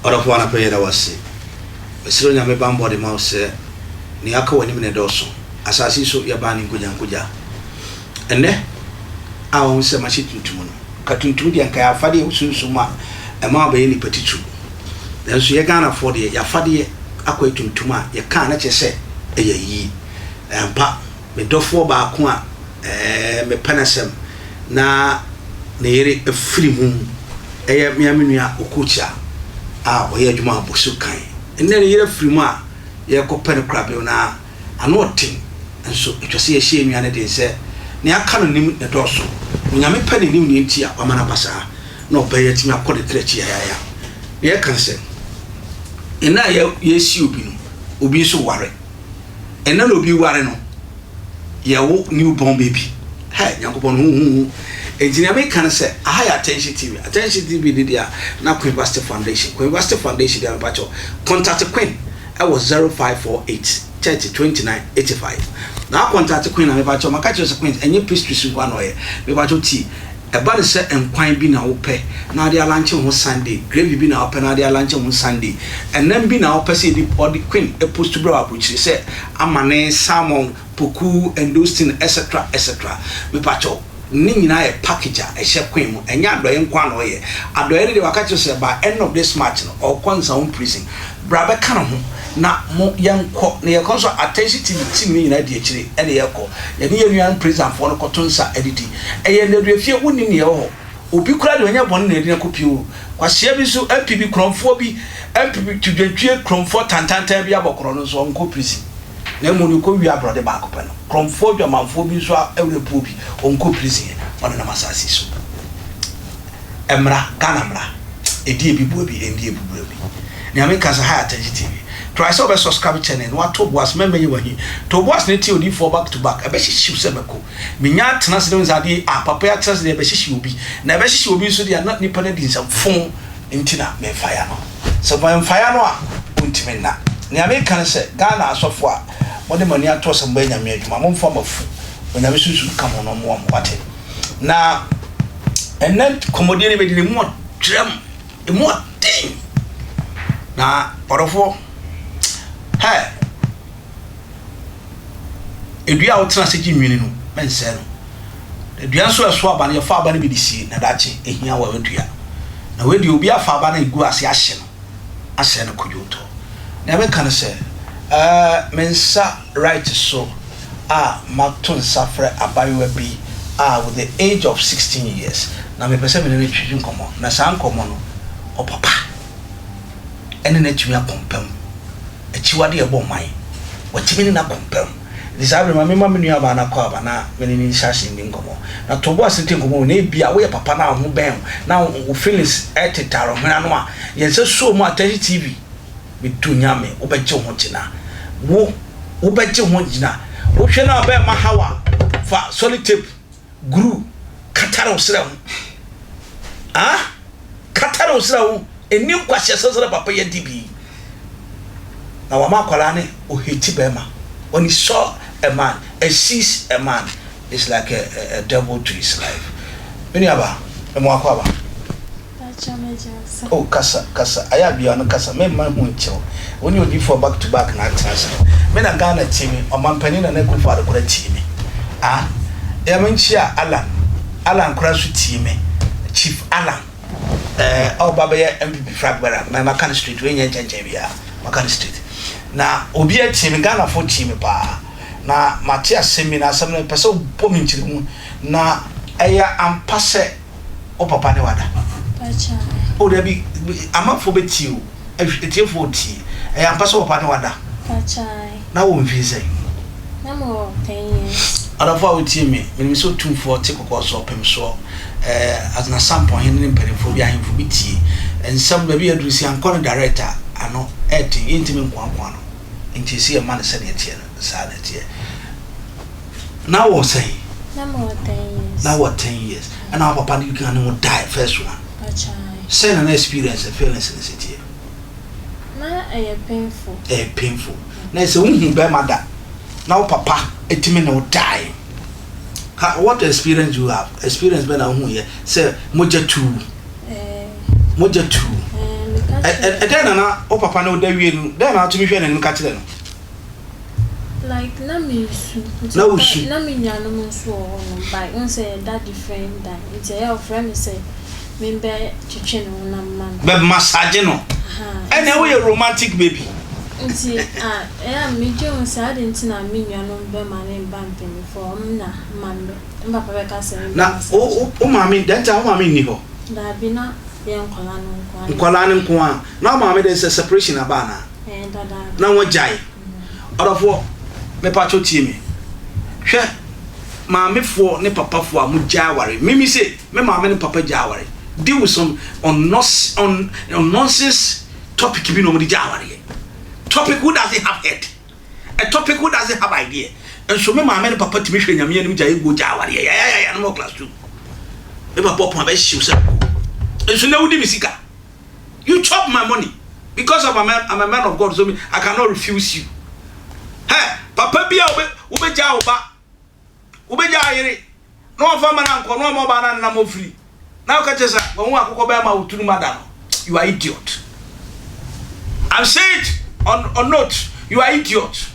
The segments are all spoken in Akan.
Ora for na pay that was Mesro nya me bambo de mouse ni aka wani me doso asase so ya ba ni nkuja enne a won se ma tuntum no ka tuntum de nka ya fade usunsuma e ma ba ni petitu dan so ye Ghana for de ya fade akwa tuntum a ye ka na chese e yayi empa me dofo ba ko a me panasem na ne yere afiri mu eye miamenua okocha a oye adwuma abosu kan enne ne yere afiri mu a ye ko pen crab na ano otin nso etwase ye hye enua ne de se ne aka no nim ne doso nyame pa ne nim ne ntia wa mana basa na obaye timi akode trechi ya ne ye kan se ena ye si obi no obi so ware ena no obi ware no ye wo newborn baby hey yakobon hu engineer me kan se high attention TV dia na Queen University Foundation dia bacho contact Queen I was 0548 30 29 85 na contact Queen na me bacho maka chose Queen enye pastries ngwa no ye me bacho ti e ba se enkwan bi na wo pe na dia lunch ho Sunday gravy bi na wo pe na dia lunch ho Sunday enam bi na wo pe se di body Queen e post to bro abuchi se amane salmon poku and those things etc me bacho ni nyina ye package a ehye Queen mu enya adoye nkwa no ye adoye de waka chose by end of this match no or konza on prison brabe kan ho na mo yenko na ye konso attention team ni nyina de akire ene ye ko ye ni yenuan prison for no kotonsa edidi eye na duafie woni ne ye ho obi kura de onya bone na edi na kopio kwahia bi so MPB kromfo bi MPB tudwatwie kromfo tantantan bi abokoro no so onko prison na mo ni ko wi abrode ba ko peno kromfo dwamanfo bi so ewrepo bi onko prison ona na masasi so emra kana mra edi ebibu bi endi ebibu bi ni ameka sa high attention TV try so be subscribe channel what to boss member you wahi to boss ne ti odi for back to back e be shishi se meko minya tena se dem zade a papa ya tena se be shishi obi na be shishi obi so dia not nipa na di nsam fon ntina me fire no so by fire no a untime na ni ameka se Ghana asofo a mo de mani ato se mba nya me adwuma mo mfa mafu onya be susu ka mo no mo wate na enen komodie ne be di mo tram e mo tin na orofo hey edua otra se jinwini no mense no edua so eso aba ne fa aba ne bidisi na dache ehia wa wedua na wedi obi afa aba na igu ase ahye no kojoto na be kan se mensa right so makton safre abayewa bi with the age of 16 years na me pese me ne twidwin komo na san komo no o papa ene na twia kompam achiwade ebo man watimi na kompam disabre ma nua ba na kwa aba na me ni shashi ndi nkomo na tobo asente nkomo na bia wo ye papa na ho ben na wo feelings etetaro mena no a yense so mu attention TV bitunya me wo beje ho tina wo beje ho gina wo hwe na ba ma hawa fa solid tape guru kataro sra ho kataro sra ho eni kwase sesere papa ye dibi na wama kwala ne o heti bema when he saw a man sees a man it's like a devil to his life many aba emo akwa ba oh kasa aya bia no kasa me man hu nchew woni odi for back to back na trans me na Ghana team o man pani na ku fa akura team ya manchia Alan kura su team Chief Alan baba ya MPP fragbara na Makan Street we nya nche bia Makan Street na obi a team Ghana for team pa na Matia seminar asem na pese bo mi nchiri mu na eya ampase o papa ne wada acha o de bi amafo beti o etiefo ti eya ampase o papa ne wada acha na wo mfi sei na mo 10 years arafa o team me so 24 ti kokko so pem so as na sample hin ne mperefo bi ahemfo bi ti ensam ba bi adrusi ankon director ano eti intimi nkwankwa no nti si e man se ne tie sa na tie na wo say na mo 10 years na what 10 years and our papa you can no die first one acha say an experience and feelings in the city na painful na say unhu be mada na papa etimi no die. What experience you have? Experience when I say moja tu. then na o papa na o da wie no then na to me hwe na nim ka kire no like na me su na me nyano mo so no by on say that different that it's your friend say me be chiche no na man be massage no and now you romantic baby nti me jo say didn't na me nyano be man in bank for na man be papa be ka say na o mama then ta o mama ni ho da bi na ye nkwala nko a na mama dey say separation abana dada na wo jai orofo me pacho tie me hwe maame fo ne papa fo a mu jaware mimi say me maame ne papa jaware deal with some on nonsense topic bi no mu jaware topic who doesn't have head a topic who doesn't have idea and so me maame ne papa timi hwe nyame ne mu jaye go jaware ya no class 2 me papa pon ba shiw say and so na wudi misika you chop my money because I'm a man of God, so I cannot refuse you. Hey, papa bia ube ja yere no fa mana nko no mo ba na mo free now ka chesa won akoko ba ma utunu madam you are idiot. I'm saying on note you are idiot.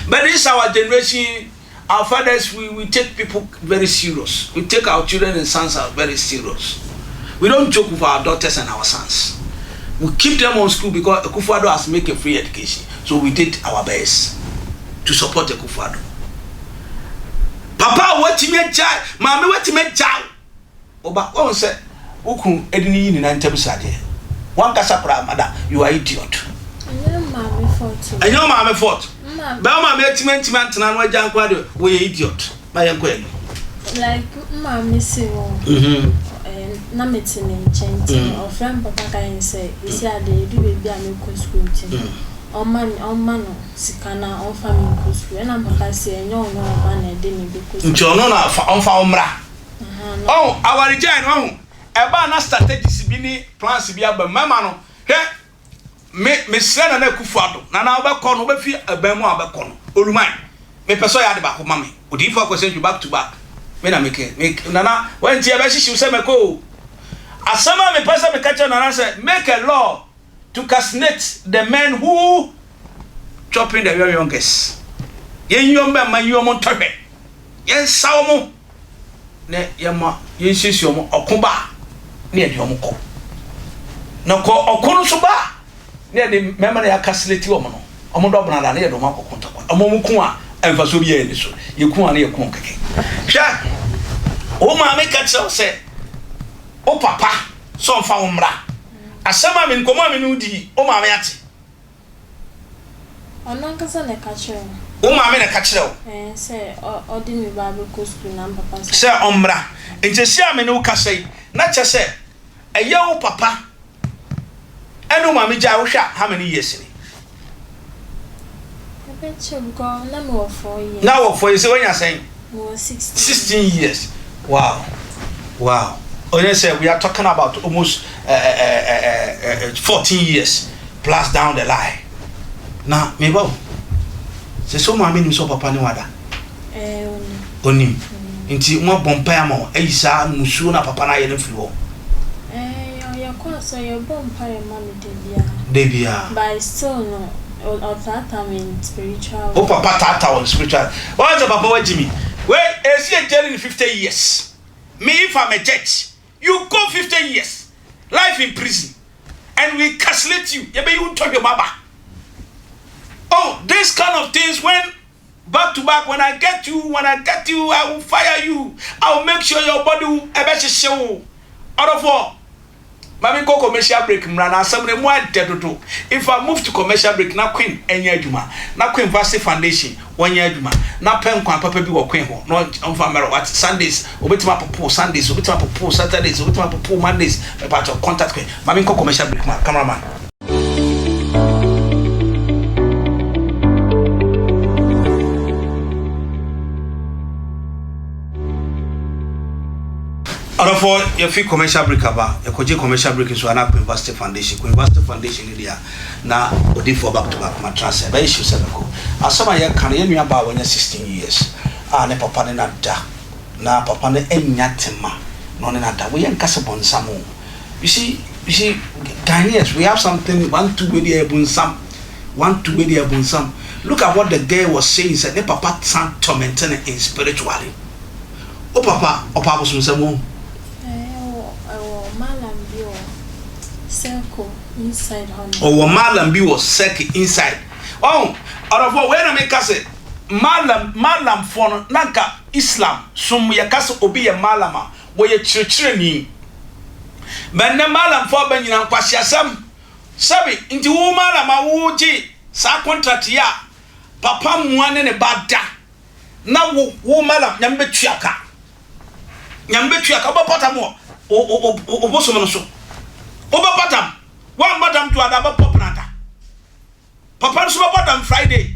But this our generation, our fathers, we take people very serious. We take our children and sons out very serious. We don't joke with our daughters and our sons. We keep them on school because Akufo-Addo has made a free education. So we did our best to support Akufo-Addo. Papa, what you make child? Mommy, what you make child? Oba, one said, Uku, Edini, in an Temsade. One Casapra, madam, you are idiot. I know mommy fought. I know mommy fought. Bama met man, and what young quadro, we idiot. My uncle. Like, mommy, say, na meeting change or friend papa can say is here they do baby am go school tin o man no sikana on family go school and am papa say enyo no ba na de me be go school nti ono na on fa umra oh our region oh e ba na strategies bi ni plans bi aba mama no he me sra na Akufo-Addo na obe ko no obe fi aba mu abeko no oluman me peso ya de ba ko mama odi for question you back to back me na make nana when ti e be shishi se meko asama me pesa me catch nana say make a law to castigate the men who chopping the very youngest yen yomba man yomo tobe yen sawo ne yema yen shishi omo okoba ne edi omo ko na ko okonu so ba ne de mema na ya castigate omo no omo do bana da ne do mako konta omo mu ku a emfa so biya ni so ye ku a ne ye ku keke hwa o ma me catch say o papa so fa umra asama me nkomo me no di o ma me ate onan kasa ne catch o ma me ne catch o say o di me ba be ko school na papa say umra nje sia me no kasa na che say eye o papa eno ma me ja wo hwa how many years ni na me wo 4 years na wo 4 years when you saying 16 years wow oh yes we are talking about almost 14 years plus down the line now me ba se so ma me ni so papa ni wada onim nti mo bompa ya mo ayisa musu na papa na ye na firi ho ya kwa so ye bompa ya ma me debia but still no or that I mean spiritual oh papa tata on spiritual what's the papa what Jimmy wait is he telling 50 years me if I'm a judge you go 50 years life in prison and we cancellate you be you talk your baba oh this kind of things when back to back when I get you I will fire you I will make sure your body will show out of all mami go commercial break mrana asamre mu adedodo if I move to commercial break na queen enya adwuma na queen vast foundation wonya adwuma na penkwan papa bi wo queen ho no onfa mero what Sundays obetima popo Sundays obetima popo Saturdays obetima popo Mondays me part of contact queen mami go commercial break ma cameraman for your free commercial break aba e koje commercial break so na University Foundation dia na odi for back to back ma transfer ba issue se ko asama ye kan ye nua ba wonya 16 years ne papa ne na papa ne enya tema no ne na da we yen kase bonsamo you see You see, Ghanaians, we have something, one to be able some. Look at what the girl was saying. Said, "Ne papa san tormenting in spiritually." Oh papa was some circle inside honey. Oh, Malam was circle inside. Oh, out of what? When I make us say Malam for Nanka Islam. Some ya kasa obi ya Malama. Where you church but na Malam for Ben and Kwasiasam. Sabi into Malama Wuji sa contract ya Papa Mwane ne bada. Na wo Malam Nyambetuaka. Nyambetuaka Bapatamo. O Bosomoso. Oba patam one madam to adaba popnata papa so patam Friday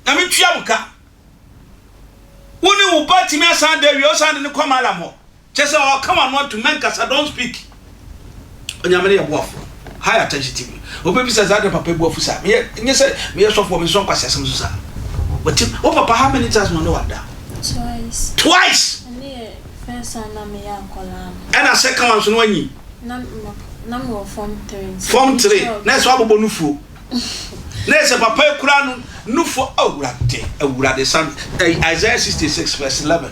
na me tua muka woni wo party me Sunday we osan ne kwamala mo chese o come on want to men kasa don't speak onyamere ye boafo high attention tv obebi says that papa boafo sa me nye say me so for me so kwase asem so sa but o papa how many times no wada twice first na me ya kola and a second one so no anyi Nam form 3. Form 3. Next one bobo nufu. Next papa ekura no nufu awurade sam Isaiah 66 verse 11.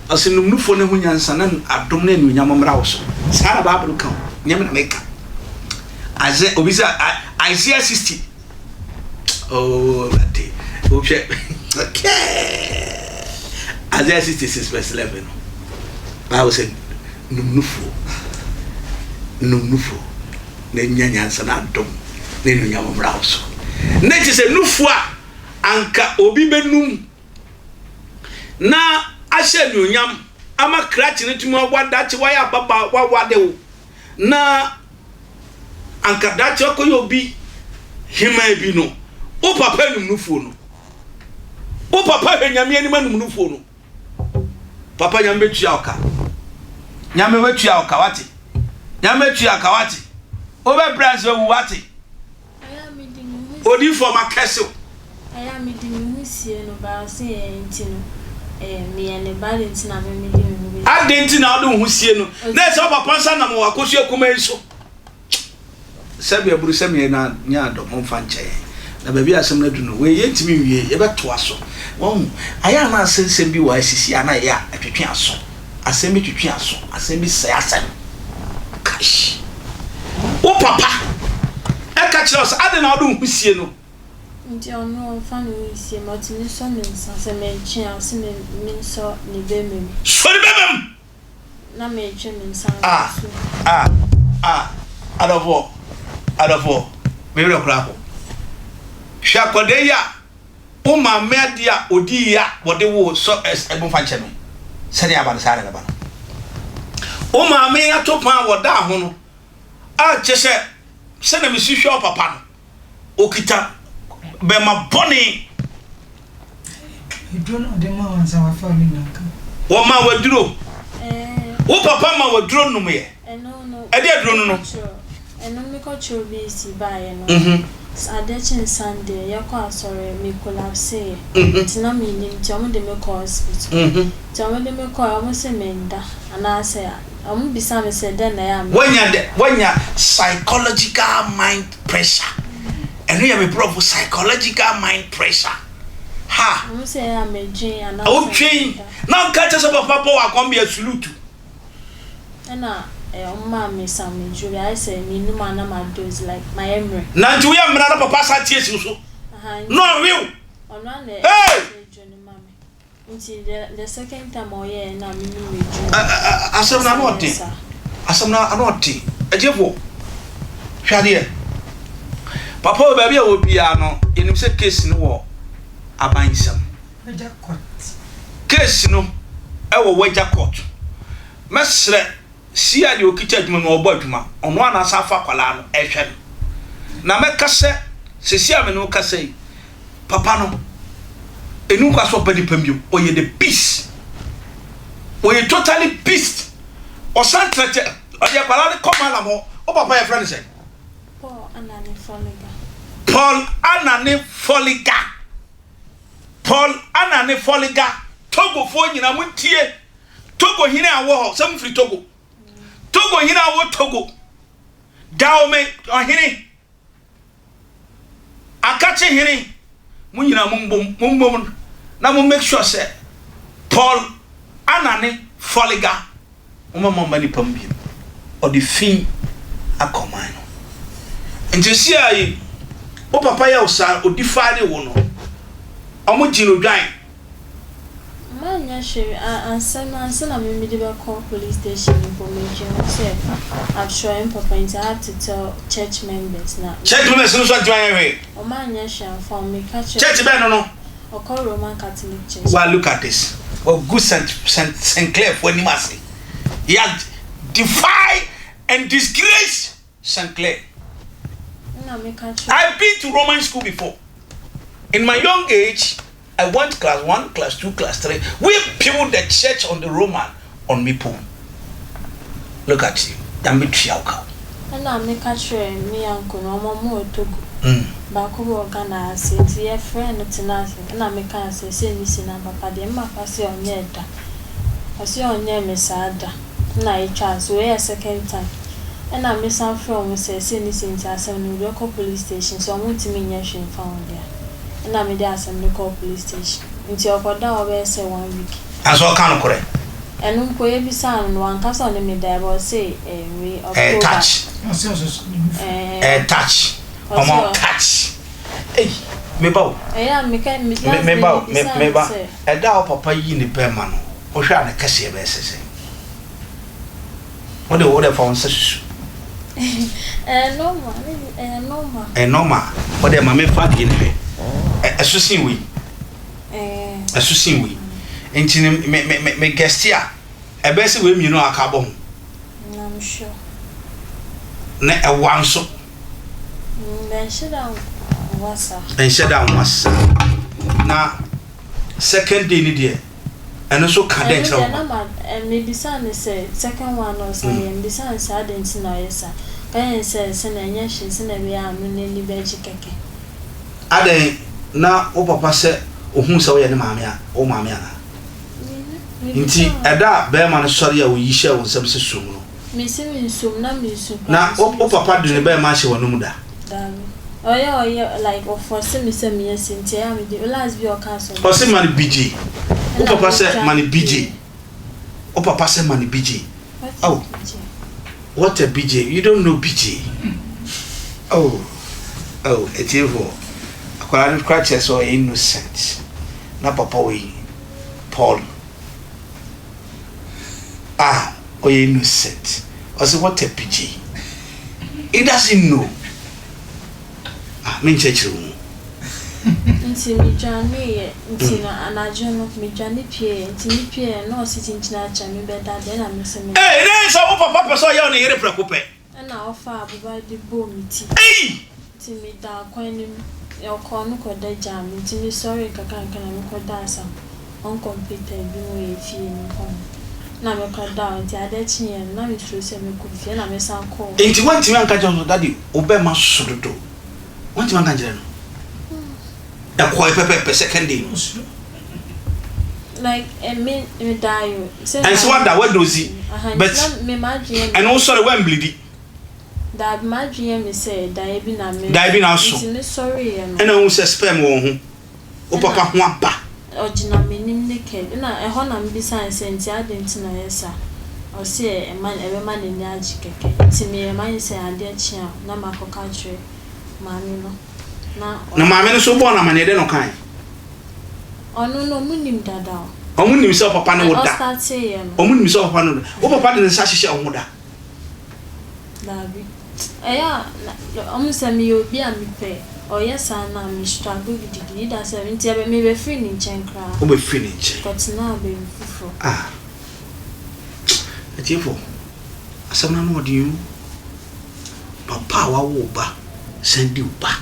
Asinu nufu ne hunyansa na adom na enunyam mra wo so. Sara Bible kan. Nyam na meka. Isaiah 60. Oh, rate. Okay. Isaiah 66 verse 11. Bible said nufu nufu na nyanyansa na adom na enunyam mra wo so. Na ti se nufu a anka obi benum na ahye enunyam ama krachi ne tumi wada chi waya baba wawade wo na anka dachi okoyo obi hima bi no o papa num nufu no o papa hanyame ani manum nufu no papa nyambe tua oka nyame wetua oka wate nyame tua oka wate obe branch we wate odi for makesel aya mi di mi sie no ba se enti no me ene ba de enti na me di mi adenti na odo hu sie no na se papa nsa na mo wakosu ekuma enso sabi aburu se me na nya do mo fa nche na ba bi asem na du no we yentimi wie ye beto aso won aya na asensem bi wa asisi ana ya atwetwe aso asem bi twetwe aso asem bi se asem kash o papa e ka kire os ade na odo hu sie no nti ono family sie motini so mensa se menchi ase menso ni bemem so ni bemem na menchi mensa adofo me re kura ko hwa kwade ya o ma me dia odi ya bode wo so ebon fa nche me se dia ba sare ba o ma me ya to pan woda ho no a chese se na me sihwe papa no okita be ma boni idro no de ma wansa wa fa mi nanka wo ma waduro wo papa ma waduro no me no e de aduro no eno me ko chobi si bae no adechin Sunday yakwa sorry me collapse tina me nim ti omo de me call hospital ti omo de me call omo se menda ana se omo bisa me se den na ya me wanya psychological mind pressure eno ya me prof psychological mind pressure ha omo se ya me dwen ana o dwen na nka che so papa bo akwam ya sulutu ena oma me some jury I say me no man na dose like my emre na nti we amra na papa sa tie si so no real ona le journey mama nti the second time o ye na me no reju asem na no oti ejefo hwade papa o ba bia wo bia no enim se case no wo abansam weja court case no e wo weja court mesre si ade okita adwuma no obo adwuma ono ana safa kwala no ehwe na mekase sesi ame no kase papa no enu kwa so padi pambio oye the peace oye totally peace o santrete oye kwala ne komala mo o papa ya friend say Paul Anane Foliga Togo fo nyina muntie Togo hine awo ho sam free Togo Togo hina wo Togo dawo me ohene akache hene mu nyina mumbom na mu make sure say Paul anane foliga mama mani pambi o the fin akomano nti si ayi o papa ya usa o define wo no omo jino dwan manya she ansana me de be call police station information say I'm showing papa into have to tell church members now church members no so dwan we o manya she for me catch church be no o call Roman Catholic Church. Well, look at this. Oh, good Saint Clair for Nimasi. He had defied and disgraced Saint Clair. I've been to Roman school before. In my young age, I went class 1, class 2, class 3. We built the church on the Roman on Mipo. Look at you. Damn it, and I make a train, me uncle, no more to go. Back over Ghana, say, dear friend, it's nothing, and I make a say, missing a papa, the mapa say on Yeda. I see on name is Ada. Night chance, where a second time. And I miss some from say, anything to us on the local police station, so I want to mean your found there. And I made us some local police station. Until I got down over say 1 week. As all kind of correct. And Uncle be sound one cast on me there, but say, we a touch. A touch. Touch. Hey, me bow. Me bow. A dow papa yini permano. Or shall I catch a message? What the order for such? No, ma. What the mammy fat in her. A sussing we. A sussing we. Ain't me guest here. A best way you know a carbon. I'm sure. Net a one so. Then shut down was and shut down was now second day dear and also can't and maybe son say second one or something and besides I didn't know yes and says and yes she's in a way I'm in the veg cake. Are they now oh papa said who saw your mamma oh mamma indeed a dark bearman sorry I will share with some soon. Missing soon, not me soon. Now oh papa didn't bear much of a number. Oh yeah, like for some years in Tiam, the last be your castle. Or say money BG. Oh papa said money BG. Oh papa said money BG. Oh, what a BG? You don't know BG. Oh, it's evil. Aquarium crutches or innocent. Not papa we Paul. Ah, or innocent. I say what a BG. He doesn't know. Me church room. Nti mi jani nti na anajono mi jani pie nti mi pie no sitting china cha mi beda den na me se me. Eh, then so papa person ya na yere prekope. Na ofa abuba de bo mi ti. Eh! Nti mi da kwan ni e ko no ko da jam nti mi sorry kaka na mi ko da sam. On computer bi mo e fie ni ko. Na me ko da nti ade chi na mi tru se me ko fie na me san ko. Nti wanti me anka jonso daddy obema sododo. Wanti man kanjere no. Da kwai pepe second day. Like me die. And so what that what dozy. But me imagine and also the one bleedy. That imagine me say die bi na me. Die bi na so. Me sorry and who say spam wo ho. O papa ho aba. Ogina me nim ne ke. Na e ho na me bi san senti adenti na yesa. O say e man ni agi keke. Ti me man say ade chia na makoka tire. Mami no. Na mami no so born na mane de no kan. Ono no munim dada. O munim se papa no woda. O start say no. O munim se papa no. O papa de nsa hihye o hoda. Dabi. Eya, o mu se mi obi a mi pe. O yesa na mi struggle gidi da se nti e be me be free ni nchen kra. O be free ni nchen. But now be fufu. Ah. Etifo. Asam na no odi you. Papa wa wo ba. Send you back.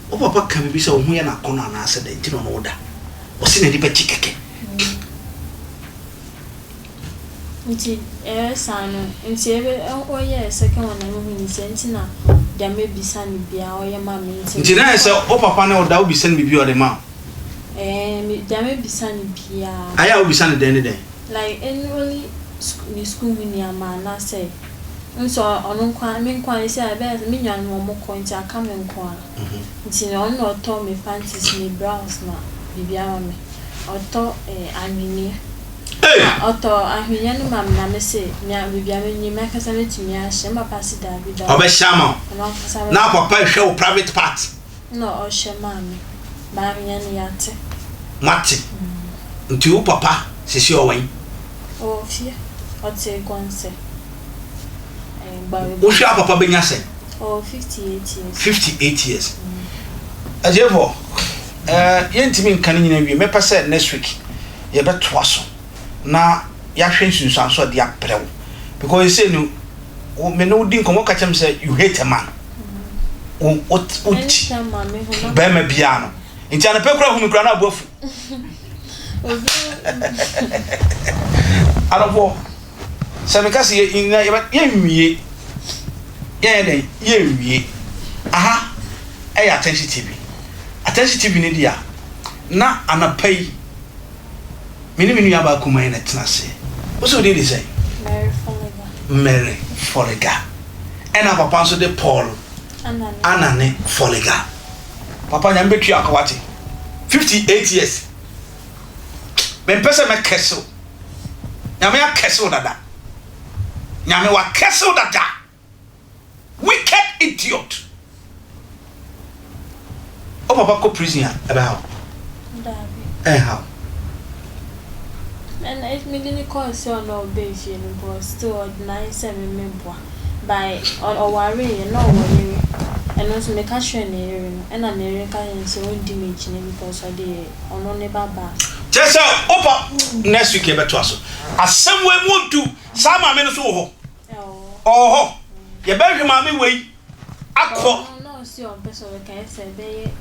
O papa can be so when I corner and answer the general order. O sin the betty keke. Nti sano nti ebe o ye second one na mo ni senti na dia me bisa ni bia o ye ma me nti na say o papa na o da o bisa ni bia o de ma. Me dia me bisa ni bia. Aya o bisa ni den. Like annually school ni ama na say nso ono kwa me kwa isi abe me nwan mo ko nti aka me nko a nti ono to me panties ni browns na bibia ma me oto anwini oto ahwenya no mam na me se me bibia me nyi me kasa me timi a hye ma pass da bi da obeshama na papa hwe wo private part no o hye ma me ba ahwenya ni yate mate nti wo papa sisi owen o fie o te konse wo hwe papa benya se oh 58 years ajevo yentimi nkan nyina wie me pese next week ye beto aso na ya hwe nsunsan so de aprew because you say no me no din komo ka chem say you hate a man what be me bia no nti ana pekura hu me kura na abuafu arabo se me ka se ye nwie ye nwie aha attention TV ni dia na anapai mini ya ba kuma ina tnase o so dey say Mary Foliga ena papa so de Paul anane Foliga papa nyam betu akawate 58 years me pese me keso nyame ya keso dada nyame wa keso dada wicked idiot o papa ko prison about how and it me cause you no be fie no but still nice and member by or worry no worry and also make sure na area no and na area can so damage because of the ono ne baba just opa next week e beto aso asem we mu du sama me no so ho oh ye be hwe ma me wei akọ no see on person we can say be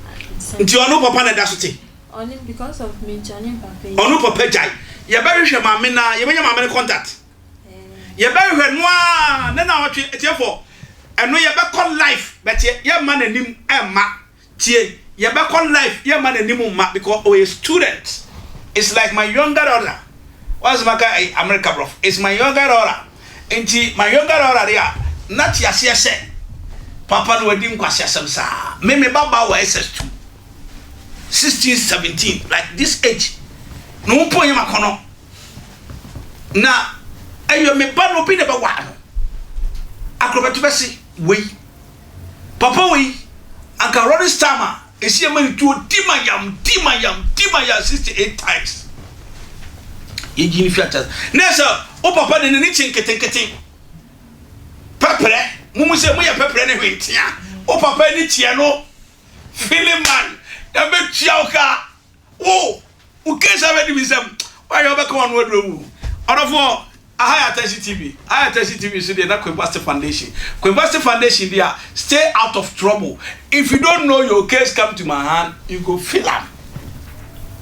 nti ono papa na da so te only because of me joining papa ono papa jai ye be hwe ma me na ye benya ma me contact ye be hwe no a na na otwe etiefo eno ye be call life but ye ma na nim emma tie ye be call life ye ma na nim ma because we student. It's like my younger brother. What's my guy America bro? It's my younger brother. Enti my younger brother there not yase say papa no wadi nkwase asem sa me baba wa SS2 16 17 like this age no po yema kono na ayo me ba no bi ne ba wa no akrobeto besi we papa we anka Rory Starmer esi amani to timayam 68 times ye gini fiata nesa o papa ne ni chinketenkete pepre mumu se mu ya pepre ne hwentia o papa ni tie no feeling man da be tia oka o kesa be di bisam why you be come on wodru onofo high attention TV so they na Kwebasti Foundation there stay out of trouble. If you don't know your case come to my hand you go feel am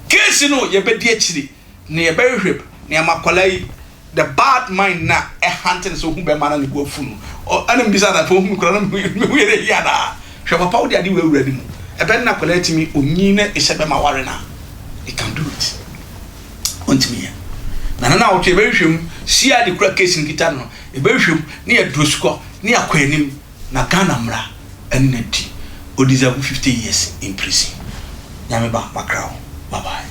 case no ye be die chiri na ye be hwep na makolai the bad mind na hunting so hu be mana ne go funu o anem bisa da fo hu kura na me yere ya da hwe papa wo de ade we awurade mu e be na kolai timi onyi na e se be ma ware na he can do it ontimi na wo twe be hwem sia de kura case nkita no e be hwem na ye drosko na ya kwanim na Ghana mra ennati o deserve 50 years in prison nyame ba makrao bye bye.